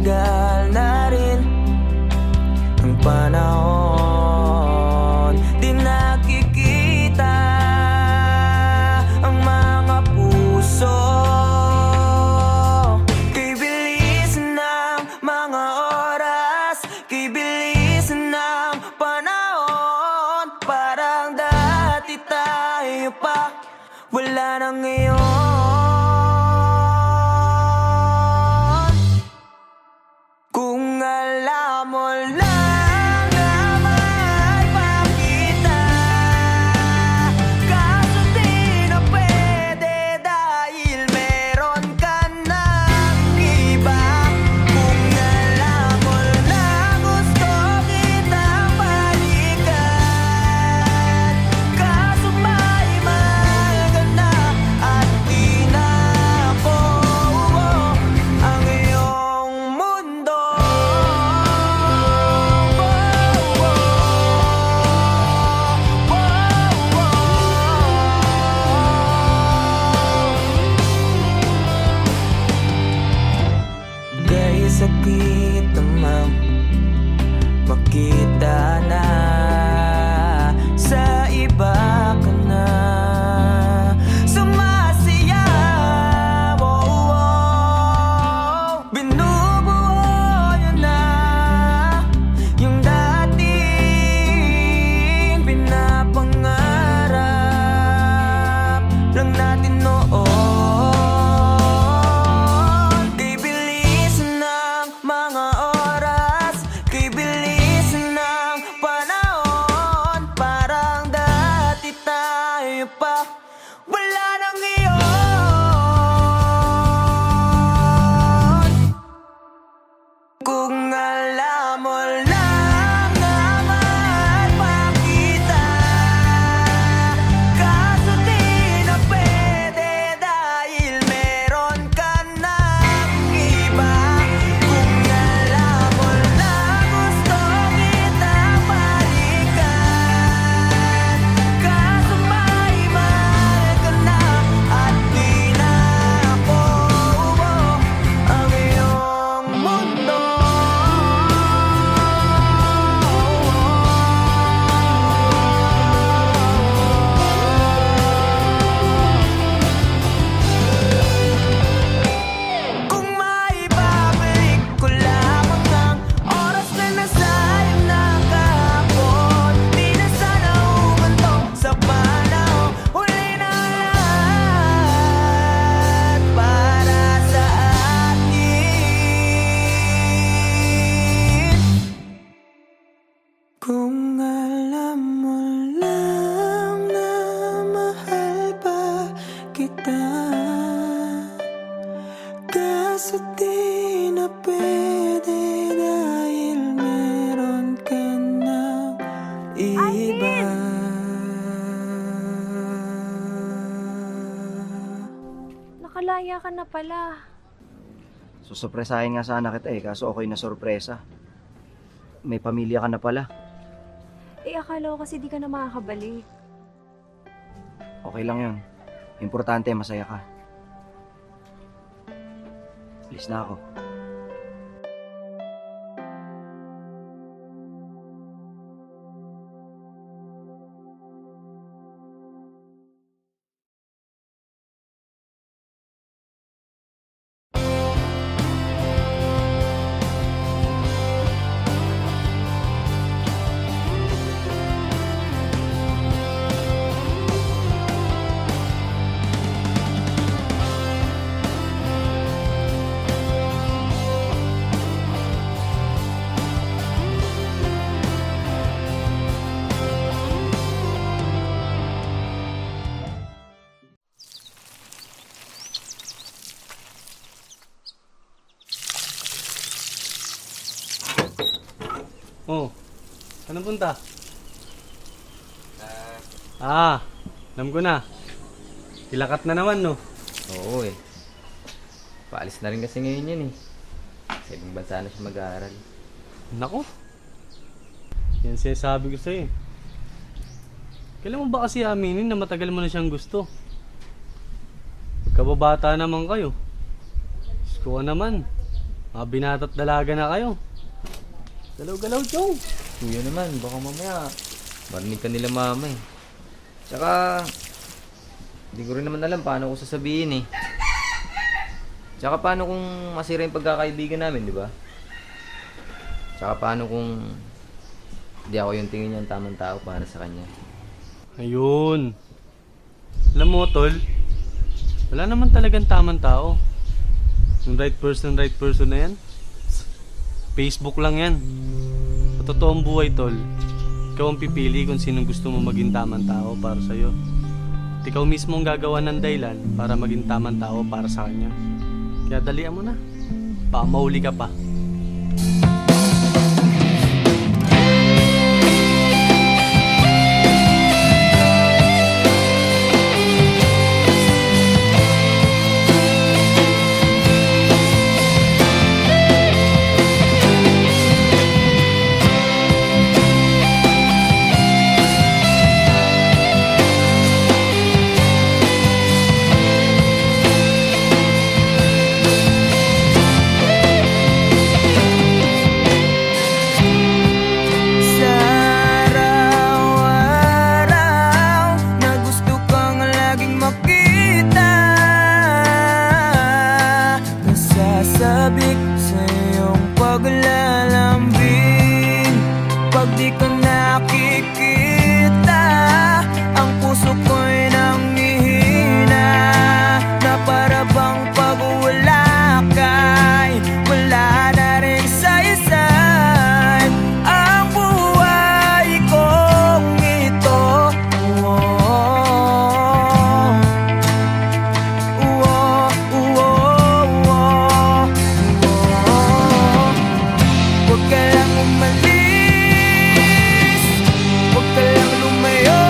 tumagal na rin ang panahon, di nakikita ang mga puso. Kay bilis ng mga oras, kay bilis ng panahon, parang dati tayo pa, wala na ngayon. Kung alam mo lang na mahal pa kita, kaso di na pwede dahil meron ka ng iba. Kung alam mo lang gusto kitang balikan, kaso may mahal ka na at di na ako ang iyong mundo. Dahil sakit namang makita na sa iba ka na sumasayaw. Binubuo niyo na yung dating pinapangarap lang natin noon. Kay bilis ng mga oras, kay bilis ng panahon, parang dati tayo pa, wala na ngayon. Kung alam mo lang na mahal pa kita, kaso di na pwede dahil meron ka ng iba. Kung alam mo lang gusto kitang balikan, kaso may mahal ka na at di na ako ang iyong mundo. Kung maibabalik ko lamang ang oras na nasayang na kahapon, di na sana humantong sa panahon. Huli na lahat para sa atin. Kung alam mo lang na mahal pa kita, kaso di na pwede dahil meron ka ng iba. Nakalaya ka na pala. Susurpresahin nga sana kita kaso ako'y nasurpresa. May pamilya ka na pala. Akala ko kasi di ka na makakabalik. Okay lang yun. Importante, masaya ka. Alis na ako. Oh, saan punta? Alam ko na. Kilakat na naman, no? Oo eh. Paalis na rin kasi ngayon yan eh. Sa ibang bansa na siya mag-aaral. Nako. Yan sinasabi ko sa'yo. Kailan mo ba kasi aminin na matagal mo na siyang gusto? Pagkababata naman kayo. Diyos ko naman. Mga binata't dalaga na kayo. Galaw-galaw, Chong. Kuya naman, baka mamaya marinig ka nila mama eh. Tsaka, hindi ko rin naman alam paano ko sasabihin eh. Tsaka paano kung masira yung pagkakaibigan namin, di ba? Tsaka paano kung di ako yung tingin niya ang tamang tao para sa kanya. Ayun. Alam mo, tol, wala naman talagang tamang tao. Yung right person na yan, Facebook lang yan. Sa totoong buhay, tol, ikaw ang pipili kung sinong gusto mo maging tamang tao para sa'yo. At ikaw mismo ang gagawa ng dahilan para maging tamang tao para sa kanya. Kaya dalian mo na. Baka mahuli ka pa. Sa araw-araw na gusto kang laging makita, nasasabik sa iyong paglalambing. Pag di ka nakikita, ang puso ko'y nanghihina, na para bang pag wala ka'y wala na rin saysay ang buhay kong ito. Huwag ka lang umalis, huwag ka lang lumayo.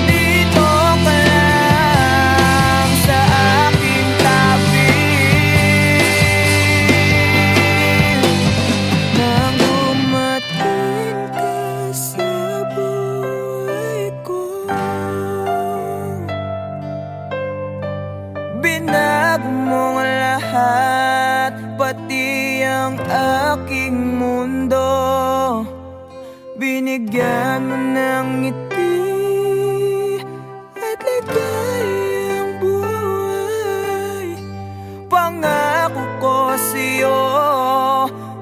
Dito ka lang sa aking tabi. Nang dumating ka sa buhay ko, binago mo ang lahat, pati ang aking mundo. Binigyan mo ng ngiti at ligayang buhay. Pangako ko sa'yo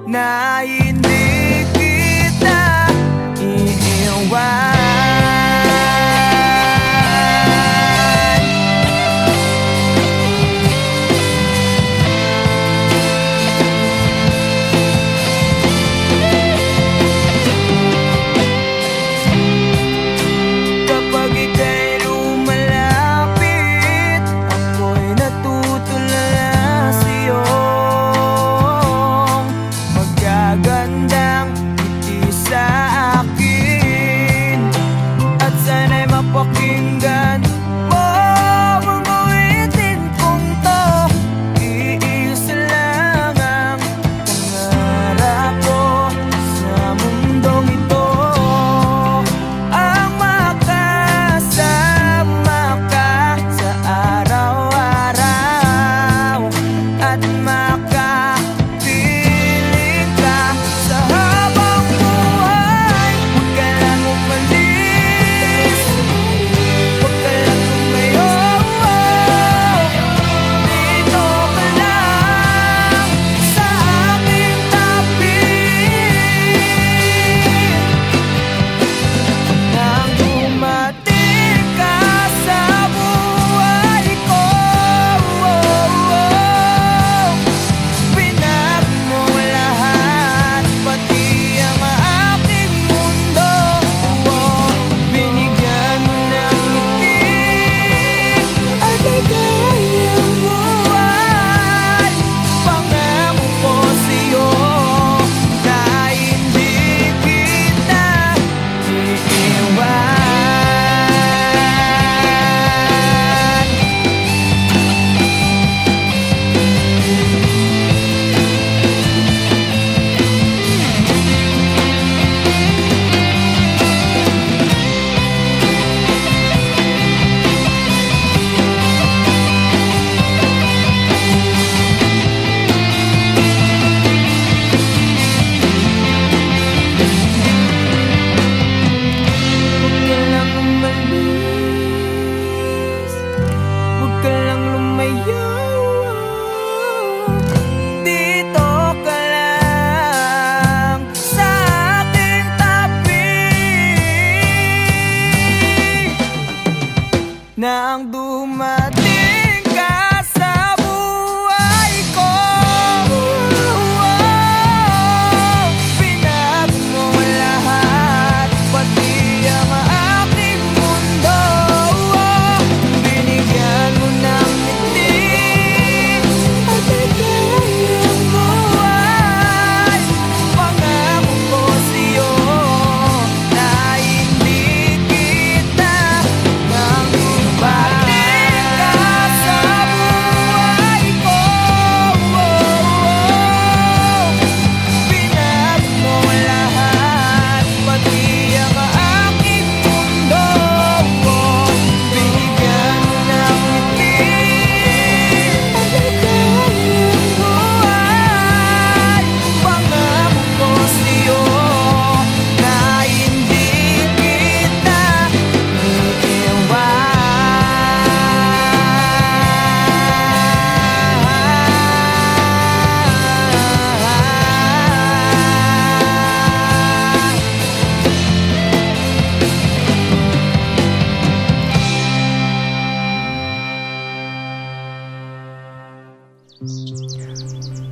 na hindi kita iiwan. Kapag ika'y lumalapit, ako'y natutulala sa'yo. Magkaganap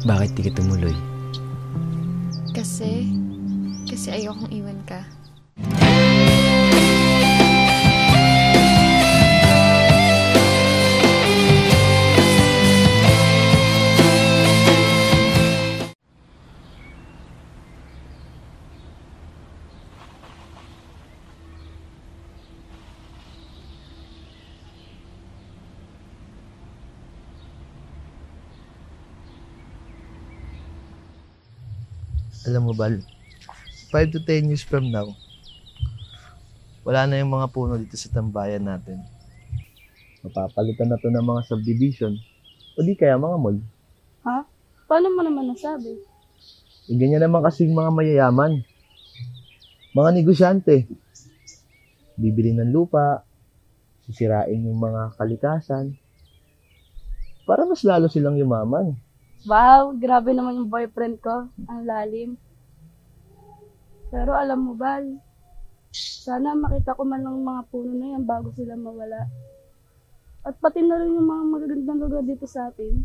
Bakit di ka tumuloy? Kasi ayokong iwan ka. Alam mo, Bal, 5 to 10 years from now, wala na yung mga puno dito sa tambayan natin. Mapapalitan na to ng mga subdivision o di kaya mga mall. Ha? Paano mo naman nasabi? Ganyan naman kasing mga mayayaman. Mga negosyante. Bibili ng lupa, sisirain yung mga kalikasan, para mas lalo silang yumaman. Wow, grabe naman yung boyfriend ko. Ang lalim. Pero alam mo, Bal, sana makita ko man lang mga puno na yan bago sila mawala. At pati na rin yung mga magagandang lugar dito sa atin.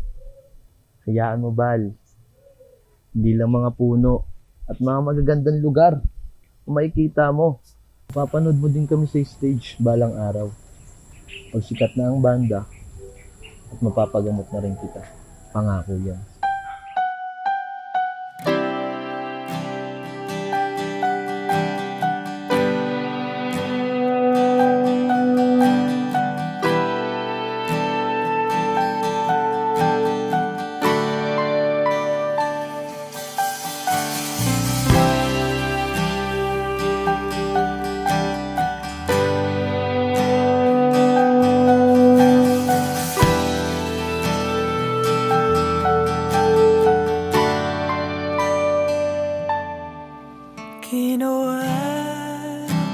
Hayaan mo, Bal. Hindi lang mga puno at mga magagandang lugar. Kung makikita mo, papanood mo din kami sa stage balang araw. Pag sikat na ang banda, at mapapagamot na rin kita. Pangako yan. Ginawa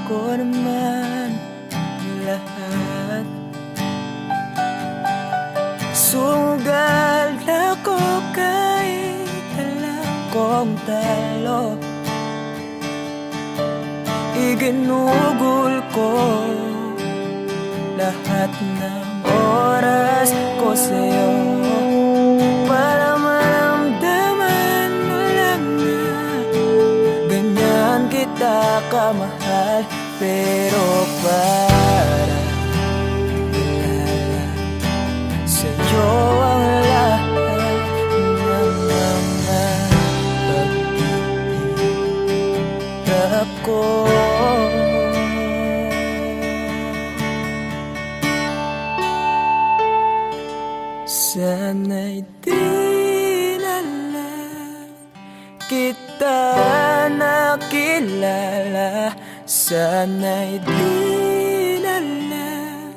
ko naman lahat. Sugal ako kahit alam kong talo. Iginugol ko lahat ng oras ko sa'yo para maramdaman mo lang na ganyan kita kamahal. Pero para ilala sa'yo ang lahat ng mga pag-iirap ko. Sana'y di na lang kita nakilala. Sana'y di na lang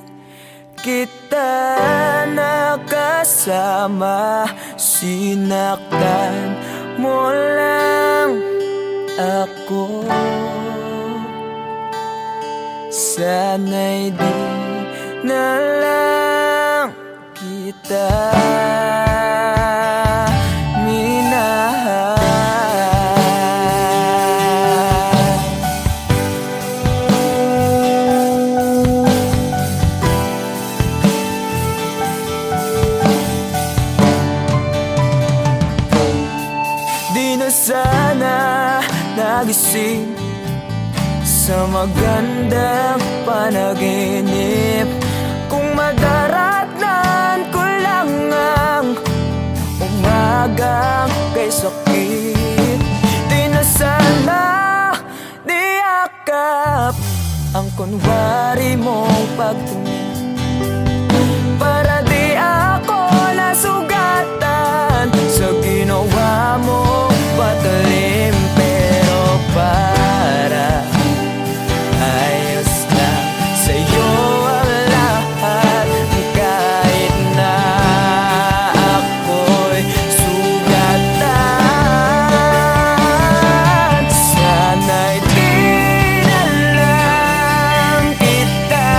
kita nakasama. Sinaktan mo lang ako. Sana'y di na lang kita minahal. Di na sana nagising sa magandang panaginip kung madaratnan ko lang ang umagang kay sakit. Di na sana niyakap ang kunwari mong pagtingin para di ako nasugatan sa ginawa mong patalim. Pero para ayos lang sa'yo ang lahat kahit na ako'y sugatan. Sana'y di na lang kita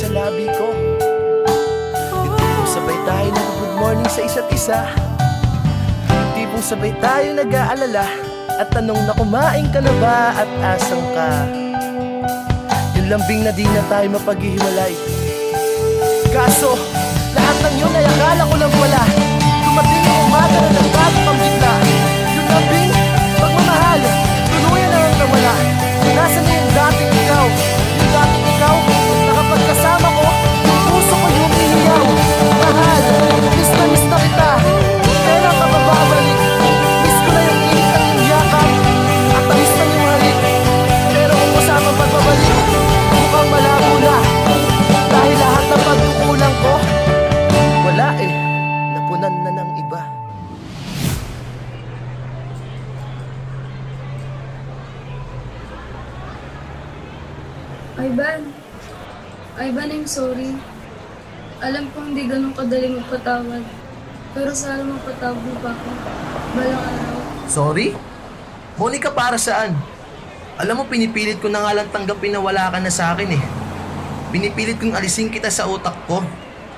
sa labi ko. Kung sabay tayo nag-good morning sa isa't isa, tipong sabay tayo nag-aalala at tanong na kumain ka na ba at asan ka. Yung lambing na di na tayo mapaghihiwalay. Kaso, lahat ng yun ay akala ko lang pala. Dumating ang umaga na nagbago kang bigla. Yung lambing, pagmamahal, tuluyan na ang nawala. Nasaan na yung dating ikaw? Yung dating ikaw, na kapag kasama ko, yung puso ko yung ihiyaw. Mahal, miss na kita. Kailan ka bababalik? Miss ko na yung init ng iyong yakap at tamis ng iyong halik. Pero kung kasama pagbabalik, mukhang malabo na. Dahil lahat ng pagkukulang ko, wala napunan na ng iba. Ivan, I'm sorry. Alam ko hindi ganun kadali magpatawad. Pero sana mapatawad mo pa ako. Balang araw. Sorry? Monica, para saan? Alam mo, pinipilit ko na nga lang tanggapin na wala ka na sa akin eh. Pinipilit kong alisin kita sa utak ko.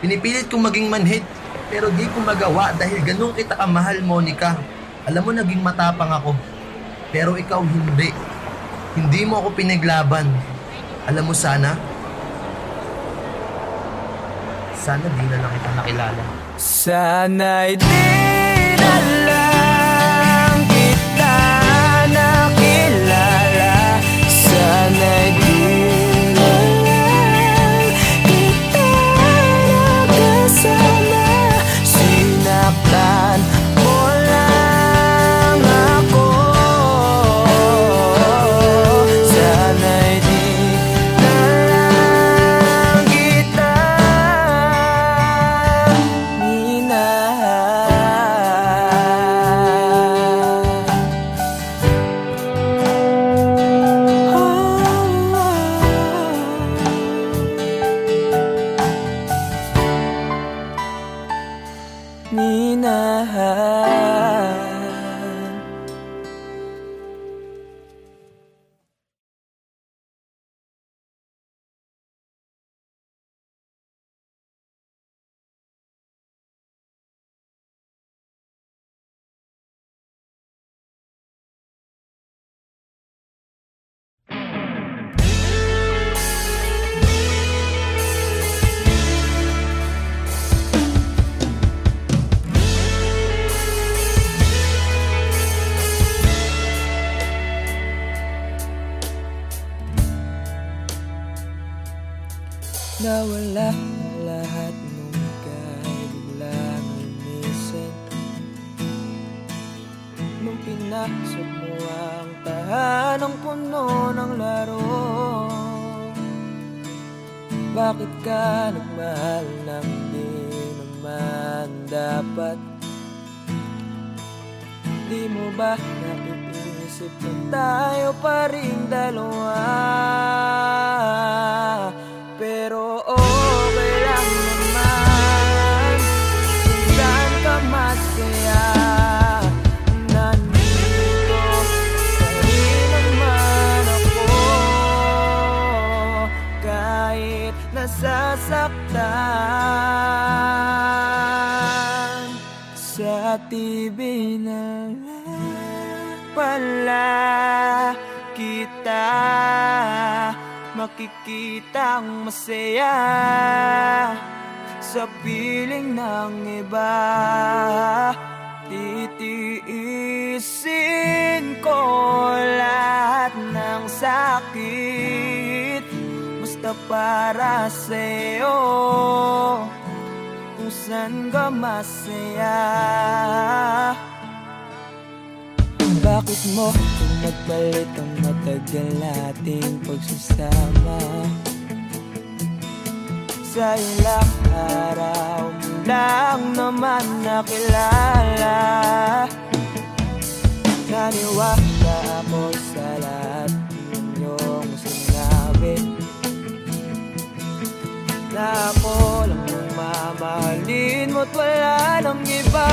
Pinipilit kong maging manhid. Pero di ko magawa dahil ganun kita kamahal, Monica. Alam mo, naging matapang ako. Pero ikaw hindi. Hindi mo ako pinaglaban. Alam mo, sana di na lang kita nakilala. Sana'y di na lang kita nakilala. Sana'y di na lang kita nakasama. Sinaktan mo lang ako. Sana'y di na lang kita nawala lahat nung ika'y biglang lumisin. Nung pinasok mo ang tahanang puno ng laro, bakit ka nagmahal nang di naman dapat? Di mo ba naiisip na tayo pa rin dalawa? Pero okay lang naman kung saan ka masaya. Nandito pa rin naman ako kahit nasasaktan. Sa TV na lang pala kita makikitang masaya sa piling ng iba. Titiisin ko lahat ng sakit basta para sa'yo, kung saan ka masaya. Bakit mo nagpalit ang matagal nating pagsasama? Sa ilang araw mo lang naman nakilala. Naniwala ako sa lahat ng iyong sinabi, na ako lang ang mamahalin mo't wala nang iba.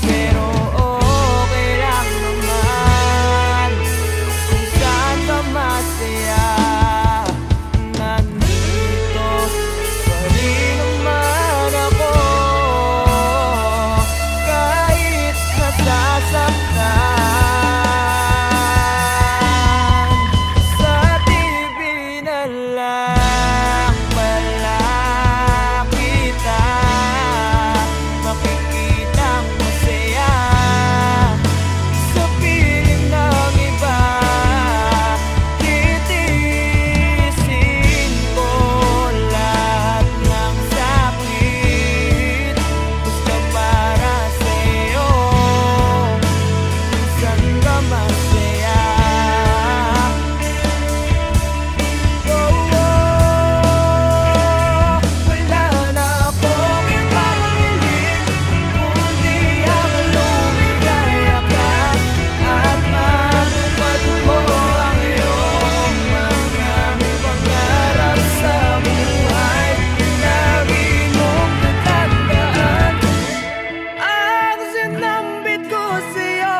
Pero okay lang naman kung saan ka masaya. lang pala kita, makikitang masaya sa piling ng iba. Titiisin ko lahat ng sakit, basta para sa'yo minsan ka masaya. Wala na akong ibang hiling, kundi ang lumigaya ka at matupad mo ang iyong mga pangarap sa buhay. Lagi mong tatandaan ang sinambit ko sa'yo,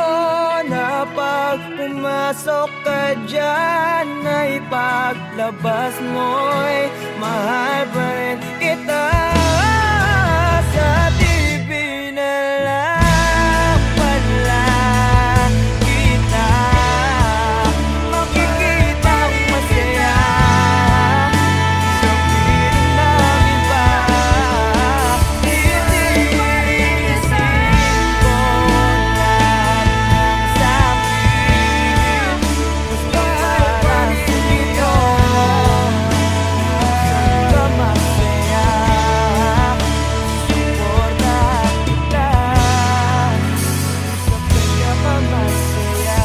na pag pumasok ka dyan ay paglabas mo'y mahal pa rin kita. Sa TV na lang pala kita, makikita masaya sa piling ng iba. Titiisin ko lahat ng sakit, basta para sa'yo minsan ka masaya. Suportahan kita sa pinakamasaya.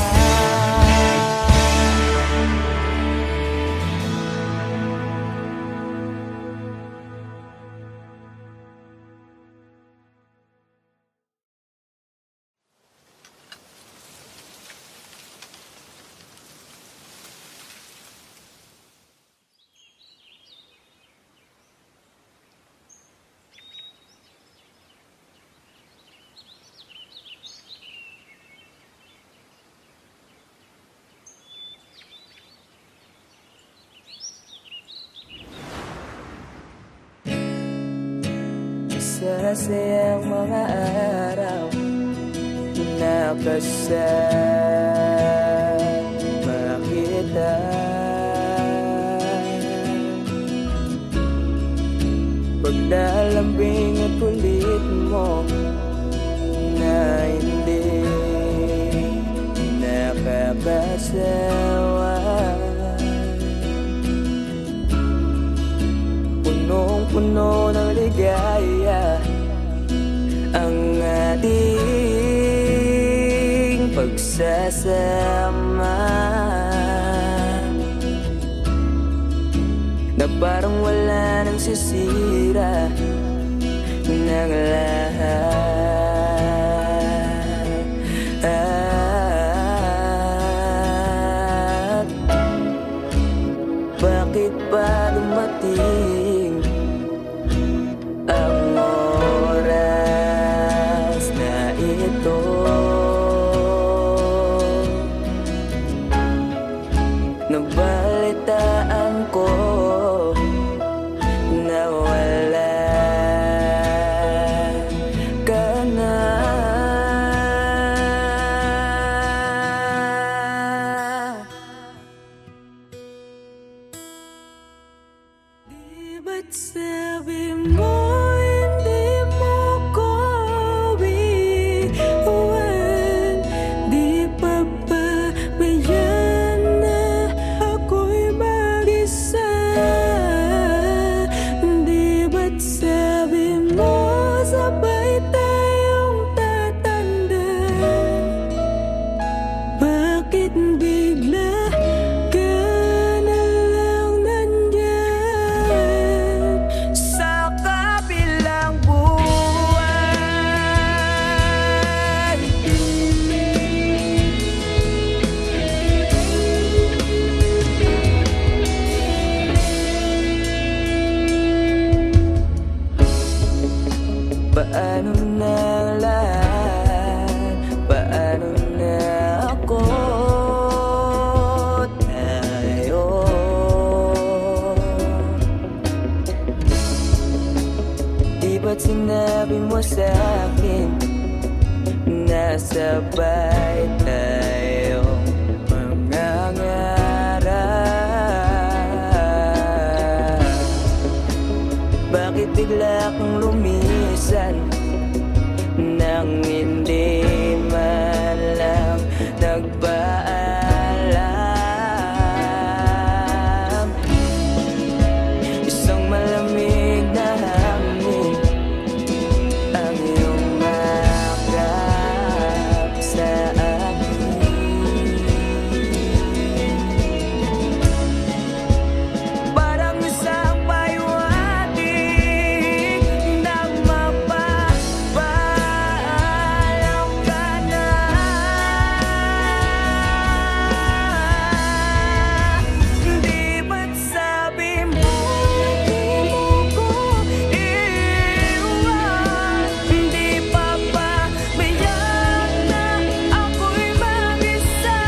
Masasayang mga araw na kasama kita. Paglalambing at kulit mo na hindi nakakasawa, punong-puno ng ligaya ang ating pagsasama, na parang wala nang sisira ng lahat. Bakit ba dumating ang oras na ito? Nabalitaan ko na wala ka na. Di ba't sabi mo hindi mo ko iwan? Di pa ba bayan na ako'y mag-isa? Di ba't sabi mo sabay tayong tatanda? Bakit bigla ka na lang nandyan sa kabilang buwan? Paano na ang lahat? Paano na ako? Tayo di ba't sinabi mo sa'kin na sabay tayong mangangarap? bigla kang lumisan nang hindi man lang nagpaalam. Isang malamig na hangin ang iyong makap sa akin. Parang isang paywating na mapapaalam ka na. Di ba't sabi mo di mo ko iiwan? Di pa ba biyak na ako'y mag-isa?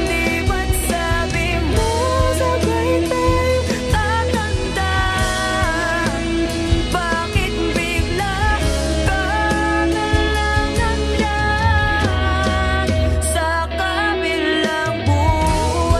Di ba't sabi mo sabay tayo tatanda? Bakit bigla ka na lang nandyan sa kabilang buhay?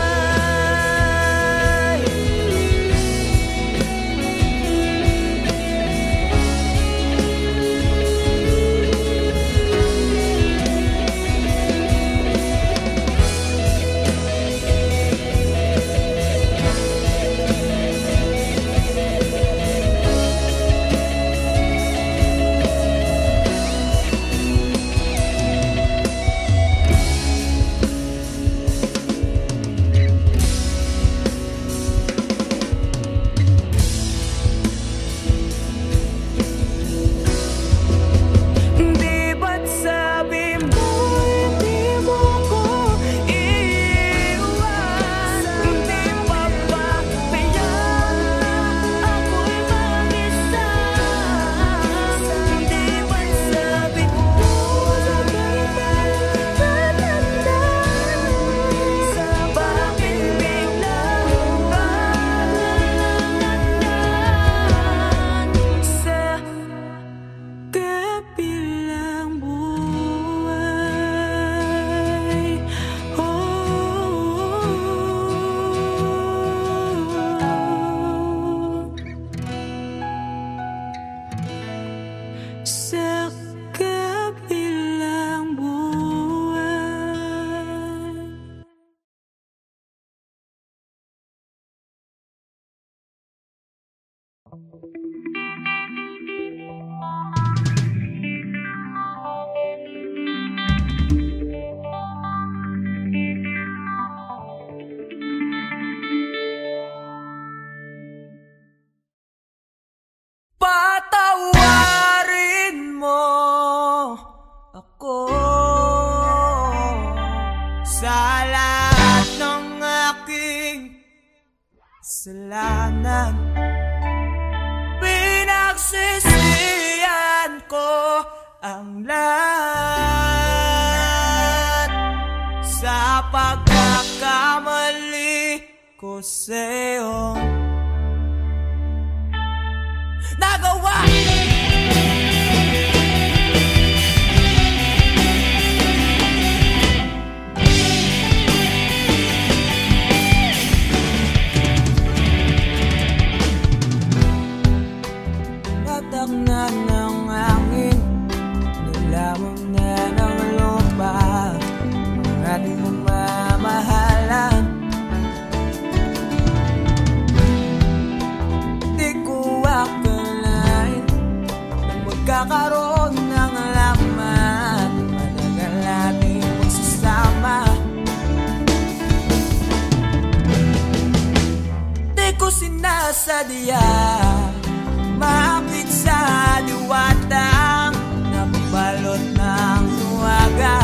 Di ba't sabi mo di mo ko iiwan? Di pa ba biyak na ako'y mag-isa? Di ba't sabi mo sabay tayo tatanda? Bakit bigla ka na lang nandyan sa kabilang buhay? Sa kabilang buhay. Patawarin mo ako sa lahat ng aking kasalanan. Pinagsisihan ko ang lahat sa pagkakamali ko sa'yo nagawa. Tatak na ng hangin, nilamon na ng lupa ang ating mamamahalan. Di ko akalain na magkakaroon ng laman, matagal nating magsasama. Di ko sinasadya maakit sa liwatang napabalot ng tuwaga.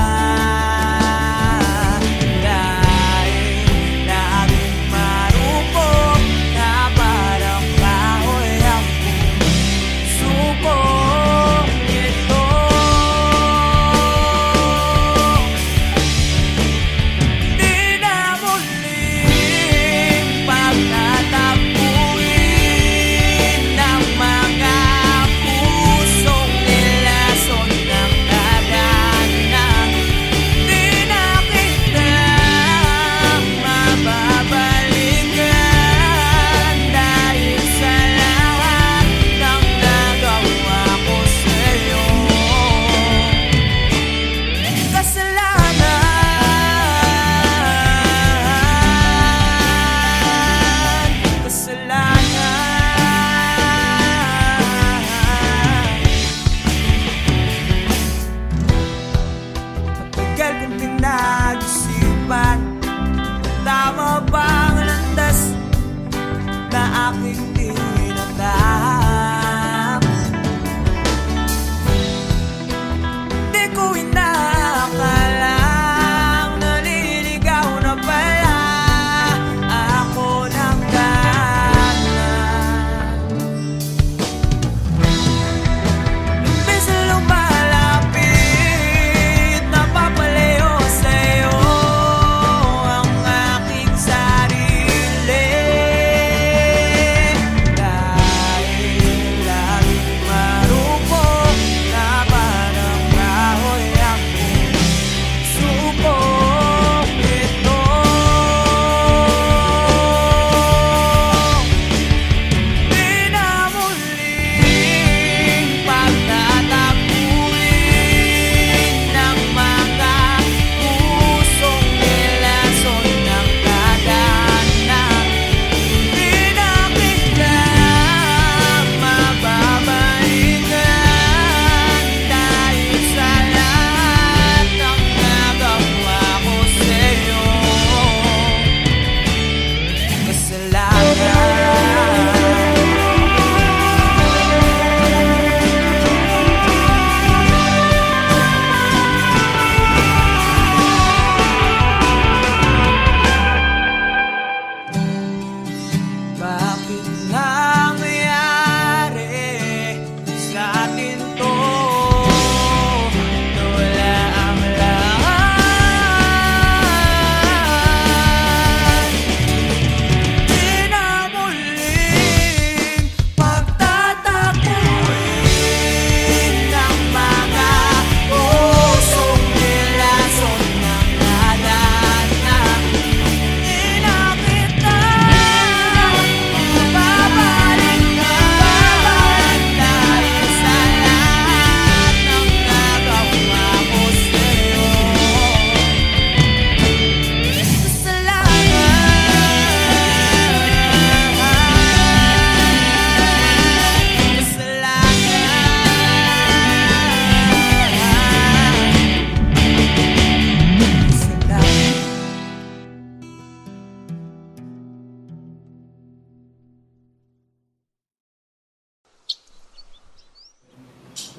Dahil laging marupok na parang kahoy ang puso ko. Ito di na muling pagtatapuin ng mga puso.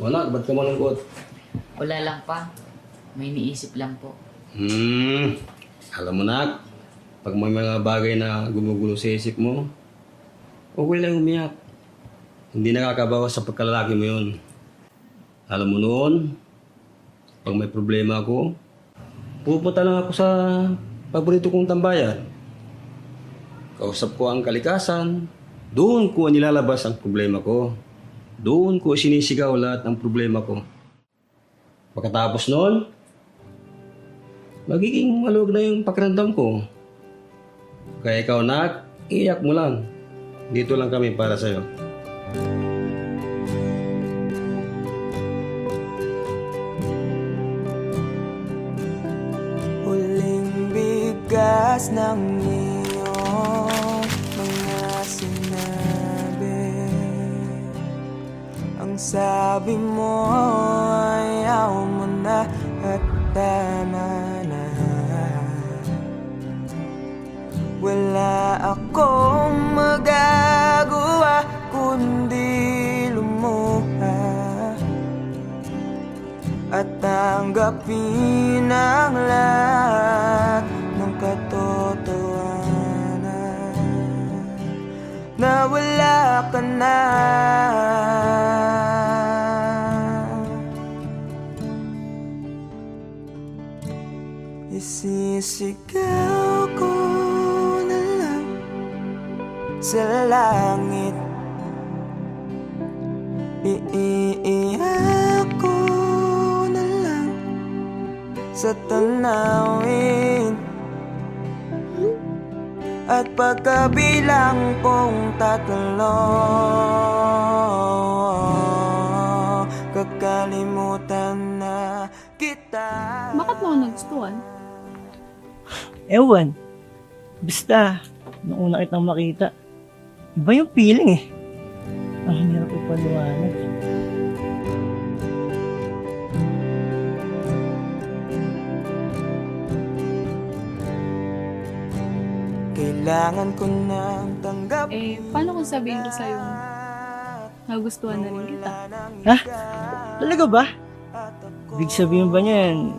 Wala, ba't ka malungkot? Wala lang pa. May iniisip lang po. Alam mo na, pag may mga bagay na gumugulo sa isip mo, okay lang umiyak. Hindi nakakabawas sa pagkalalaki mo yun. Alam mo noon, pag may problema ako, pupunta lang ako sa paborito kong tambayan. Kausap ko ang kalikasan, doon ko nilalabas ang problema ko. Doon ko sinisigaw lahat ng problema ko. Pagkatapos noon, magiging maluwag na yung pakiramdam ko. Kaya ikaw, nak, iyak mo lang. Dito lang kami para sa'yo. Huling bigas ng iyong mga sinabi. Ang sabi mo ayaw mo na at tama na. Wala akong magagawa kundi lumuha at tanggapin ang lahat ng katotohanan na wala ka na. Isisigaw ko na lang sa langit, iiyak ko na lang sa tanawin, at pagkabilang kong 3, kakalimutan na kita. Bakit mo ako nagustuhan? Ewan. Basta, nung una kitang makita, iba yung feeling eh. Ang hirap ipaliwanag. Kailangan ko nang tanggapin. Paano kung sabihin ko sa'yo, nagustuhan na rin kita? Ha? Talaga ba? Ibig sabihin ba niyan,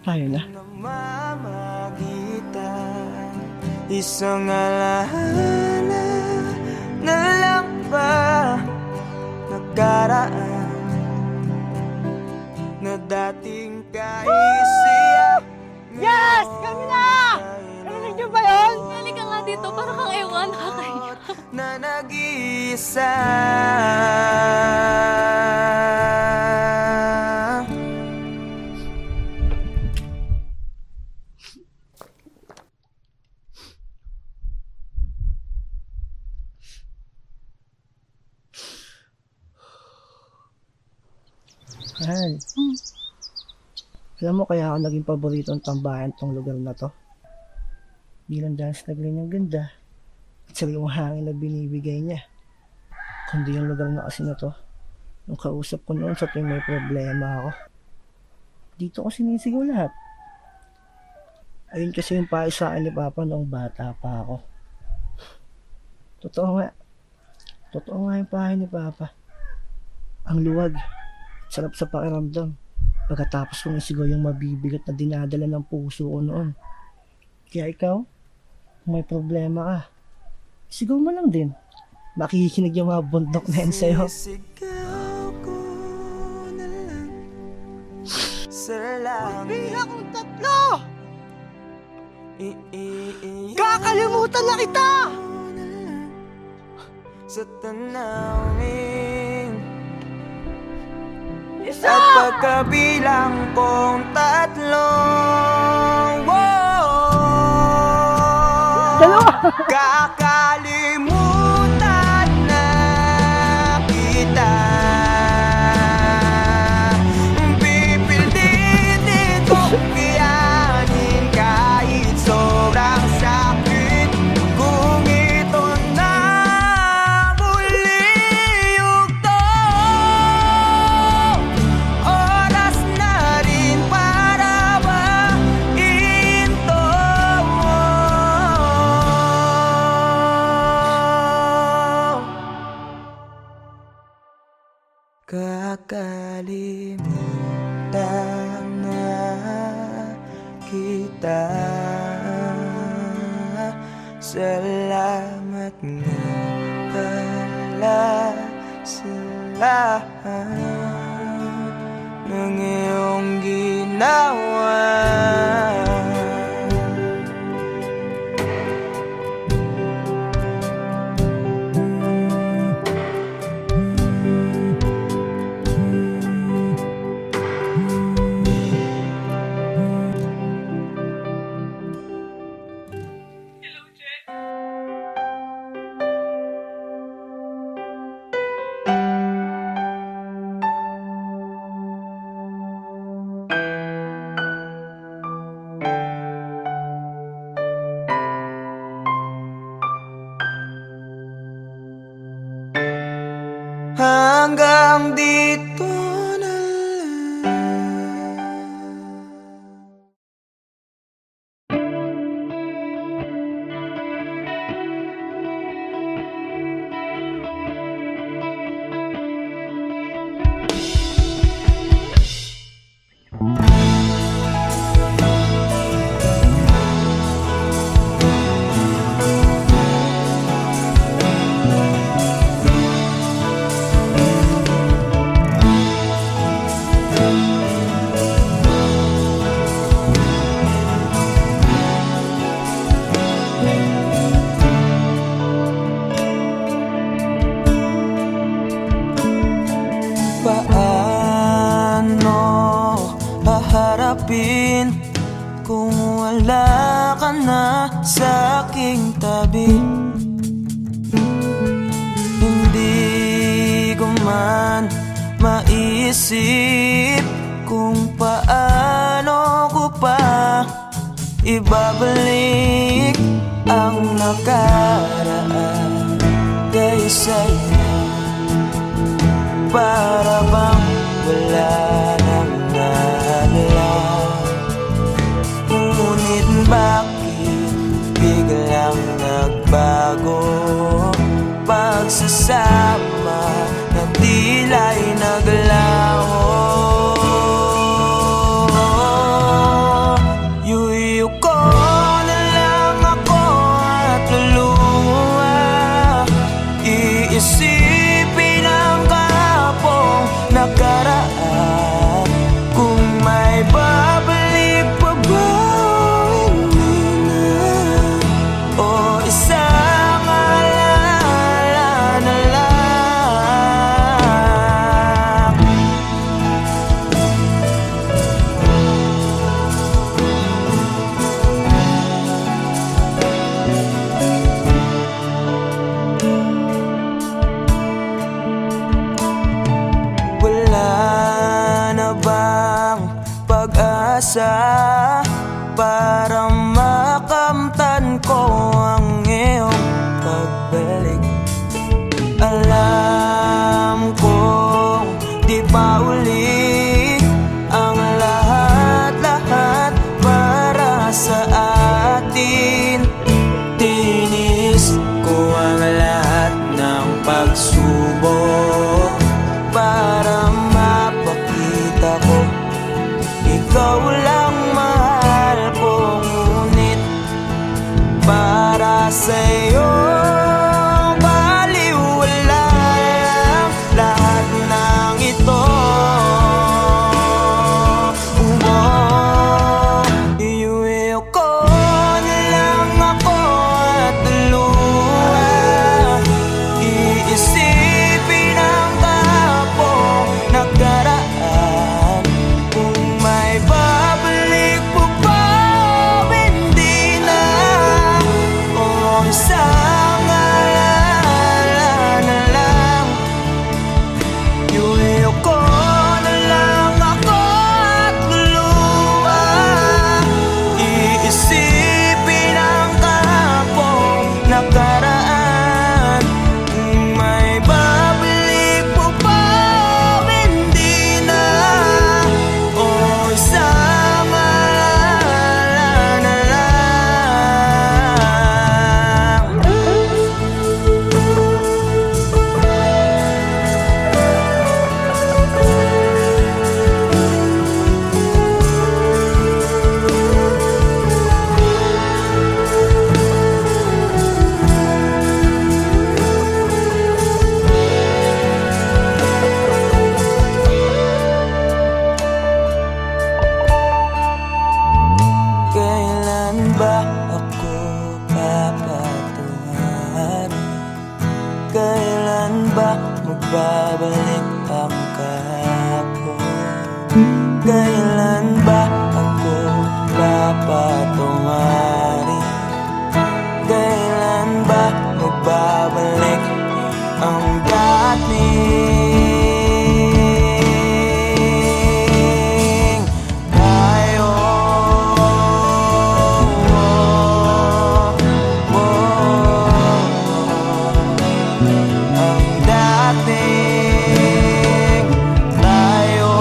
tayo na? Isang alaala na lang ba nakaraan na dating kaisiyak. Yes! Kami na! Narinig niyo ba yun? Halika nga dito, para kang ewan, nakakaiyak. Na nag-iisa. Mahal. Alam mo kaya ako naging paboritong tambayan tong lugar na to? Di lang dahil sa tagline ng ganda at sariwang hangin na binibigay niya. Kundi yung lugar na kasi na to, nung kausap ko noon sa tuwing may problema ako. Dito ko sinisigaw lahat. Ayun kasi yung payo sa akin ni Papa noong bata pa ako. Totoo nga. Totoo nga yung payo ni Papa. Ang luwag. Sarap sa pakiramdam. Pagkatapos kong isigaw yung mabibigat na dinadala ng puso ko noon. Kaya ikaw, kung may problema ka, isigaw mo lang din. Makikinig yung mga bundok na yan sa'yo. Isisigaw ko na lang sa langit. Bilang kong 3! Kakalimutan na kita! Sa tanawin, isa! at pagkabilang kong 3, kakalimutan na kita. Pipilitin kong kayanin kahit sobrang sakit. Kung ito na muli yugto, oras na rin para bahin to. kakalimutan na kita. Salamat nga pala sa lahat ng iyong ginawa. Hanggang dito na paano haharapin kung wala ka na sa aking tabi? Hindi ko man maisip kung paano ko pa ibabalik ang nakaraan kay sa'yo. Para bang wala nang nalang, ngunit bakit biglang nagbago? Pagsasama na tila'y naglaho. Yuyu ko na lang ako at luluha, iisipin ang nakaraan. Kung may babalik pa ba, hindi na, o isang alala na lang. Para makamtan ko ang iyong pagbalik. Alam kong di pa uli ang lahat-lahat para sa atin. Tinis ko ang lahat ng pagsubok para mapakita ko ikaw lang mahal ko, ngunit para sa'yo ba ba magbabalik ang kahapon? Kailan ba ako papatungarin? Kailan ba magbabalik ang dating tayo? Ang dating tayo.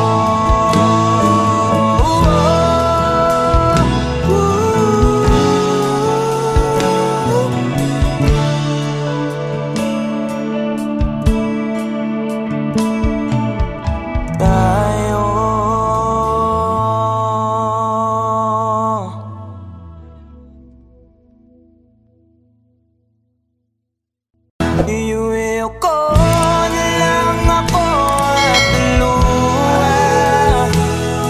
Iuwi ko na lang ako at luha.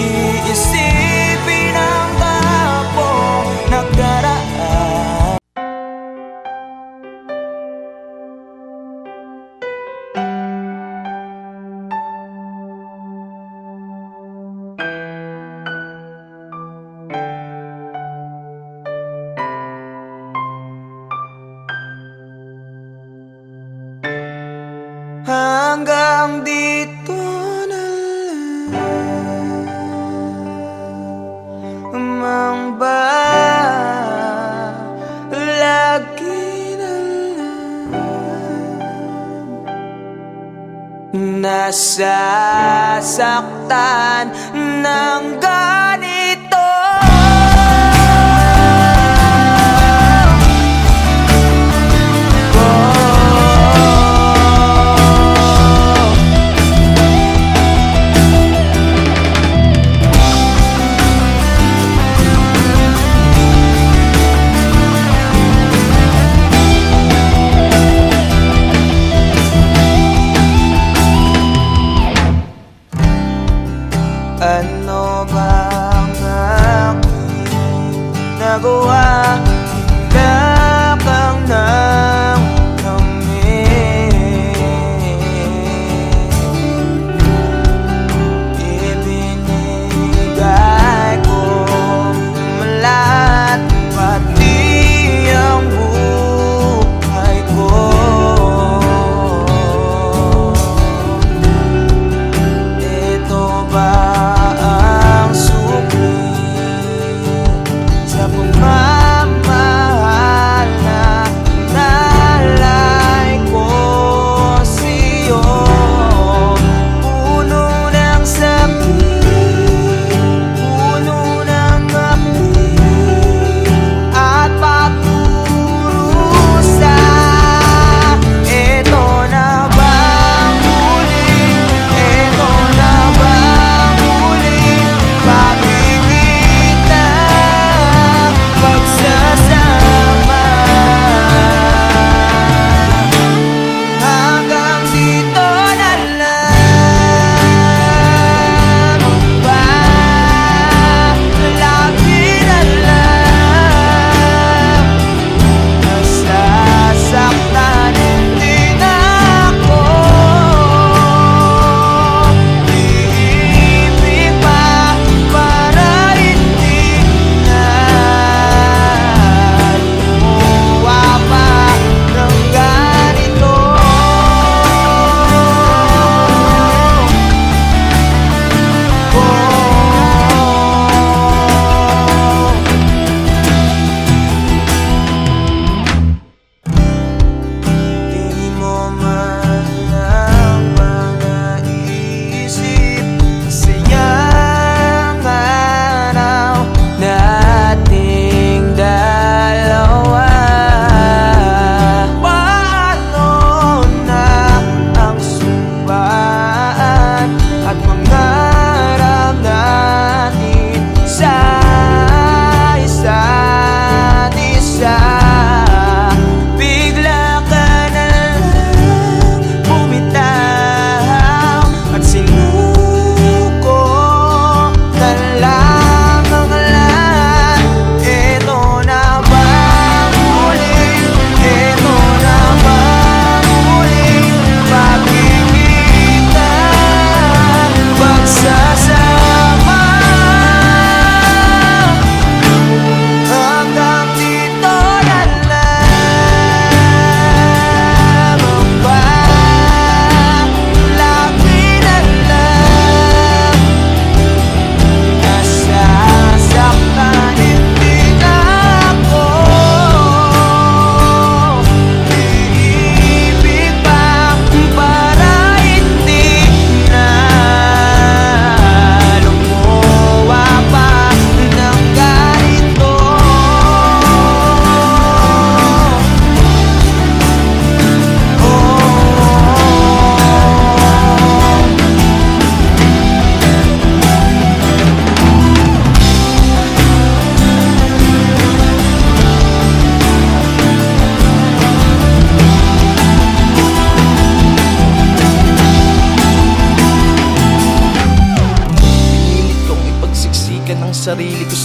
Iisipin ang kahapong nakaraan. Hanggang dito na lang ba? Lagi na lang nasasaktan ng ganito. Ano ba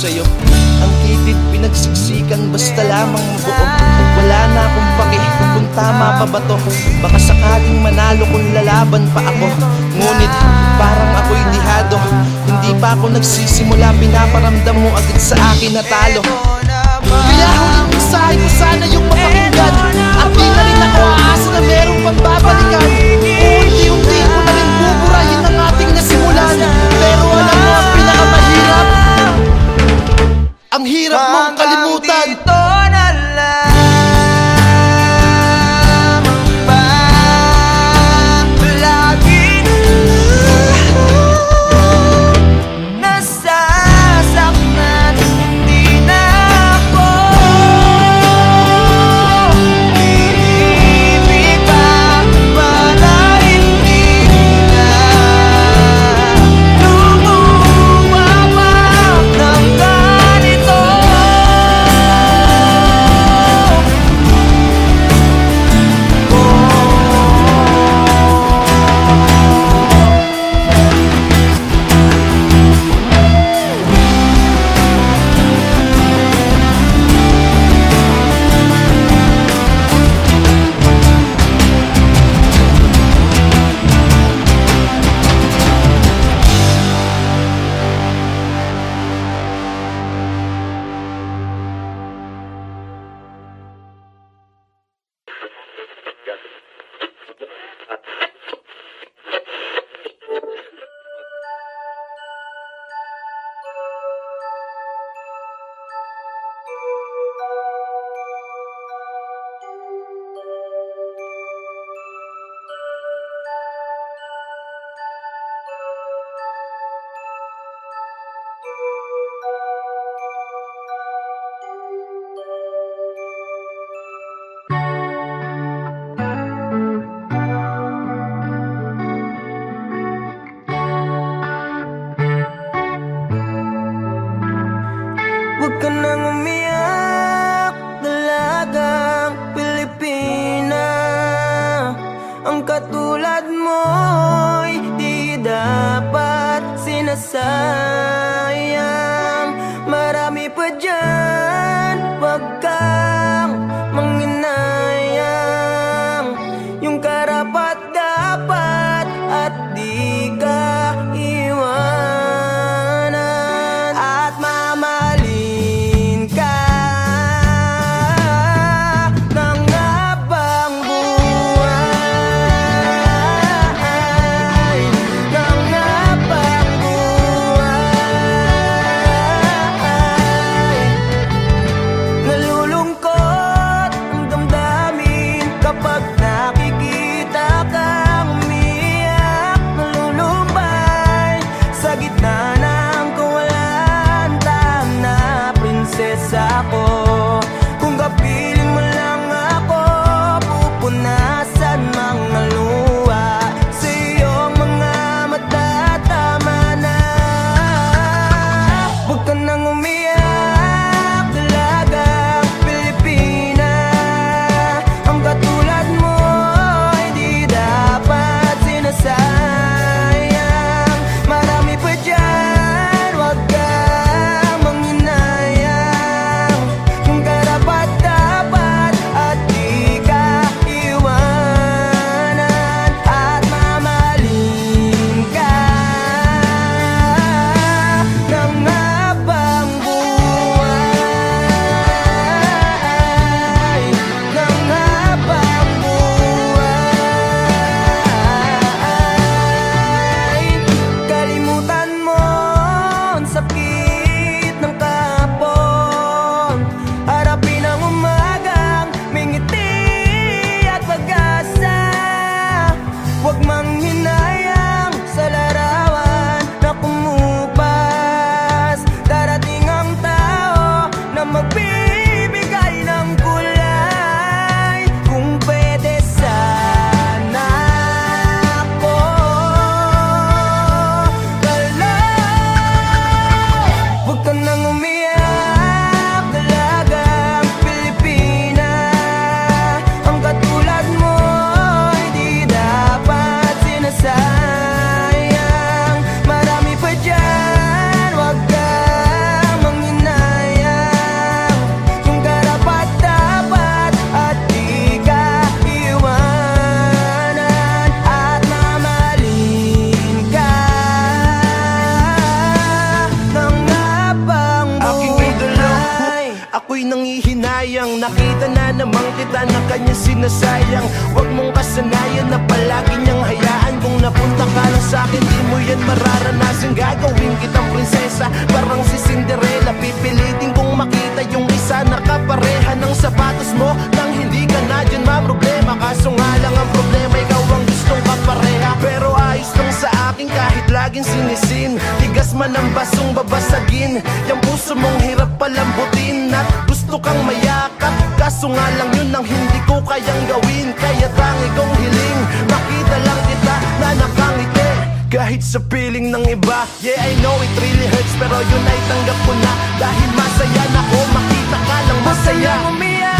sa'yo. Ang kitid pinagsiksikan basta lamang mabuo. Wala na akong pake kung tama pa ba to. Baka sakaling manalo kung lalaban pa ako. Ngunit parang ako'y lihado. Hindi pa ako nagsisimula, pinaparamdam mo agad sa akin na talo. Kaya huling mensahe ko sana yung mapakinggan. At di na rin ako aasa na merong pagbabalikan. Unti-unti ko na rin buburahin ang ating nasimulan. Pero alam mo ang pinakamahirap, ang hirap mong kalimutan. Ito na lang bang laging nasasaktan. Hindi na ako ibig pa para hindi na lumuwawak ng ganito. Huwag ka nang umiyak, dalagang Pilipina. Ang katulad mo'y di dapat sinasayang. Marami pa dyan, huwag kang manginayang. Yung karapat-dapat at di ka iwanan. At mamahalin ka ng habang buhay, ng habang buhay. niyang sinasayang. Huwag mong kasanayan na palagi niyang hayaan. Kung napunta ka lang sa'kin, di mo yan mararanasan. Gagawin kitang prinsesa, parang si Cinderella. Pipilitin kong makita yung isa na kapareha ng sapatos mo. Nang hindi ka na dyan problema. Kaso nga lang ang problema, ikaw ang gustong kapareha. Pero ayos lang sa akin kahit laging sinisin. Tigas man ang basong babasagin. Yung puso mong hirap palambutin. At gusto kang mayakap, kaso nga lang yun ang hindi ko kayang gawin. Kaya tangi kong hiling, makita lang kita na nakangiti kahit sa piling ng iba. Yeah, I know it really hurts, pero yun ay tanggap ko na. Dahil masaya na ko, makita ka lang masaya. Umiyak